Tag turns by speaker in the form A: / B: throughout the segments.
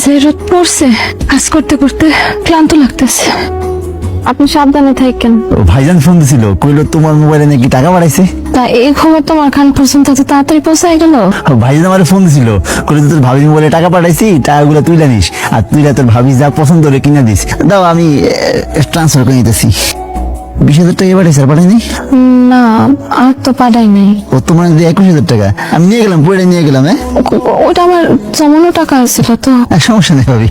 A: যে রোদ পড়ছে, কাজ করতে করতে ক্লান্ত লাগতেছে। আপনি সাবধানে থাকেন।
B: ভাইজান ফোন দিছিল, কইলো তোমার মোবাইলে নাকি টাকা পাঠাইছে।
A: তা এই খবর তোমার কান পর্যন্ত এত তাড়াতাড়ি পৌঁছায় গেল?
B: ভাইজান আমার ফোন দিছিল, কইলো তোর ভাবির মোবাইলে টাকা পাঠাইছি, টাকাগুলো তুইলা নিস, আর তুইলা তোর ভাবি যা পছন্দ করে কিনা দিস। দাও আমি ট্রান্সফার করে নিতেছি। 20,000 টাকা পাঠাইছে, আর পাঠাইনি?
A: না, আর তো পাঠাই নাই।
B: ও তোমার 21,000 টাকা আমি নিয়ে গেলাম, পড়ে নিয়ে গেলাম।
A: ওটা আমার জমানো টাকা ছিল তো।
B: সমস্যা নেই ভাবি।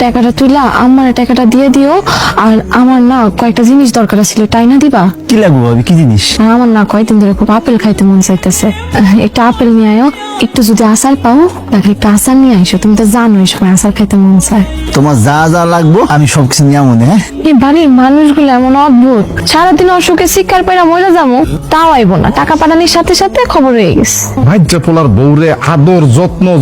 A: টাকাটা তুইলা আমার টাকাটা দিয়ে দিও। আর আমার না কয়েকটা জিনিস দরকার ছিল, তাই না দিবা?
B: কি লাগবো ভাবি, কি জিনিস?
A: আমার না কয়েকদিন ধরে খুব আপেল খাইতে মন চাইতেছে। একটা আপেল নিয়ে আয়ো। একটু যদি আচার পাও তাহলে একটু আচার নিয়ে আইসো। তুমি তো জানো এই সময় আচার খাইতে মন চায়।
B: তোমার যা যা লাগবো আমি সবকিছু নিয়ে মনে। হ্যাঁ,
A: এই বাড়ির মানুষগুলো এমন অদ্ভুত, সারাদিন অসুখে শিকার পাইরা মরে যাবো, তাও আইবো না। টাকা পাঠানোর সাথে সাথে খবর হয়ে গেছে।
C: ভাইজা পোলার বউরে আদর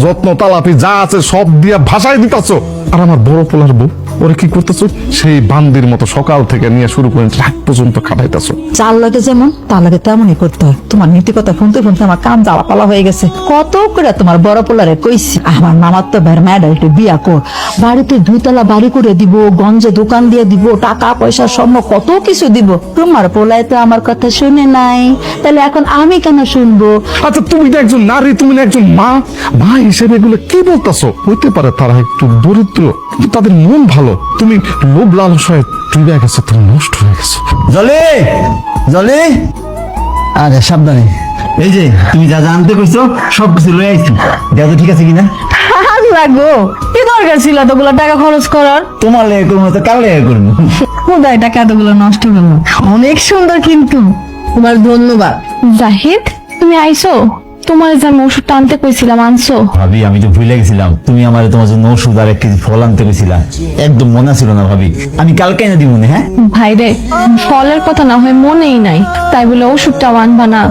C: যত্ন তালাপি যা আছে সব দিয়া ভাষায় দিতাছো, আর আমার বড় পোলার বউ ওরে কি করতেছো? সেই বান্দির মতো সকাল থেকে নিয়ে শুরু করে রাত পর্যন্ত খাটাইতেছো।
D: চাল লাগে যেমন তার লাগে তেমনই করতে হয়। তোমার নীতি কথা শুনতে শুনতে আমার কান জ্বালা পালা হয়ে গেছে। কত করে তোমার বড় পোলারে কইছি আমার মামার তো ভাইয়ের মেয়েটা একটু বিয়া কর, বাড়িতে 2 তলা বাড়ি করে দিব, গঞ্জে দোকান দিয়ে দিব, টাকা পয়সা স্বর্ণ কত কিছু দিব। তোমার পোলায় তো আমার কথা শুনে নাই, তাহলে এখন আমি কেন শুনবো?
C: আচ্ছা তুমি না একজন নারী, তুমি না একজন মা, মা হিসেবে এগুলো কি বলতেছো? হইতে পারে তারা একটু দরিদ্র, কিন্তু তাদের মন ভালো। তুমি লোভ লালসায় ডুবে গেছো, তুমি নষ্ট হয়ে গেছো।
B: জলে জলে, আরে সাবধানে। এই যে তুমি যা জানতে কইছো সবকিছু লয়ে আইছি, দেখো ঠিক আছে কিনা।
A: লাগবো কি দরকার ছিল এতগুলো টাকা খরচ করার?
B: তোমার লেগে করবো তো কার লেগে করবো?
A: কোথায় টাকা এতগুলো নষ্ট করলো? অনেক সুন্দর কিন্তু। তোমার ধন্যবাদ। জাহিদ, তুমি আইছো? তোমার যে আমি ওষুধটা আনতে কইছিলাম আনছো?
B: ভাবি আমি তো ভুলে গেছিলাম, তুমি আমার তোমার জন্য ওষুধ আর 1 কেজি ফল আনতে কইছিলা, একদম মনে ছিল না ভাবি। আমি কালকে এনে দিব না। হ্যাঁ
A: ভাই রে, ফলের কথা না হয় মনেই নাই, তাই বলে ওষুধটাও আনবা না?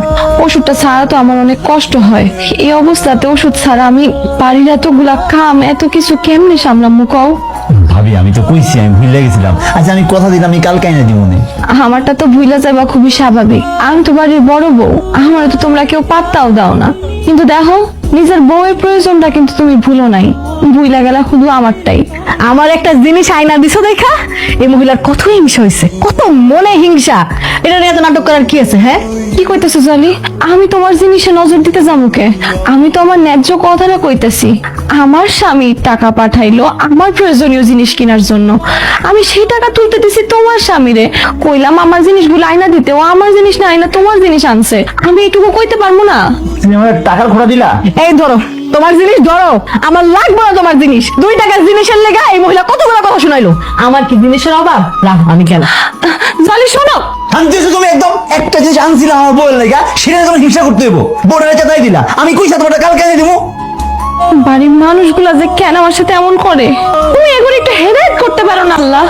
A: ওষুধটা ছাড়া তো আমার অনেক কষ্ট হয়। এই অবস্থাতে ওষুধ ছাড়া আমি বাড়ির এতগুলা কাম এত কিছু কেমনে সামলামু কও?
B: ভাবি আমি তো কইছি আমি ভুলে গেছিলাম। আচ্ছা আমি কথা দিলাম আমি কালকে এনে দিব না।
A: আমারটা তো ভুলে যাবা খুবই স্বাভাবিক। আমি তো বাড়ির বড় বউ, আমার তো তোমরা কেউ পাত্তাও দাও না। কিন্তু দেখো, নিজের বউয়ের প্রয়োজনটা কিন্তু তুমি ভুলো নাই, ভুইলা গেলা শুধু আমারটাই। আমার একটা জিনিস আয়না দিছো দেখা এই মহিলার কত হিংসা হয়েছে, কত মনে হিংসা। এটা নিয়ে এত নাটক করার কি আছে? হ্যাঁ, কি কইতেছো জালি? আমি তোমার জিনিসে নজর দিতে যাবো কে? আমি তো আমার ন্যায্য কথাটা কইতেছি। আমার স্বামী টাকা পাঠাইলো আমার প্রয়োজনীয় জিনিস কেনার জন্য, আমি সেই টাকা তুলতে দিছি তোমার স্বামীরে। কইলাম আমার জিনিসগুলো আয়না দিতে, ও আমার জিনিস না আয়না তোমার জিনিস আনছে। আমি এটুকু কইতে পারবো না?
B: তুমি আমার টাকার খোঁড়া দিলা।
A: এই ধরো তোমার জিনিস ধরো, আমার লাগবে না তোমার জিনিস। 2 টাকার জিনিসের লেগা এই মহিলা কতগুলো কথা শুনাইলো। আমার কি জিনিসের অভাব? রাখ, আমি কেন জালি শোনো।
B: আনতেছো তুমি, একদম একটা জিনিস আনছিলাম আমার বউয়ের লেগা, সেটা তোমার হিংসা করতে হইব। বউটা চাতাই দিলা, আমি কইছা তোমার কালকে এনে দিব।
A: বাড়ির মানুষগুলা যে কেন আমার সাথে এমন করে, তুমি এগুলো একটু হেদায়েত করতে পারো না? আল্লাহ।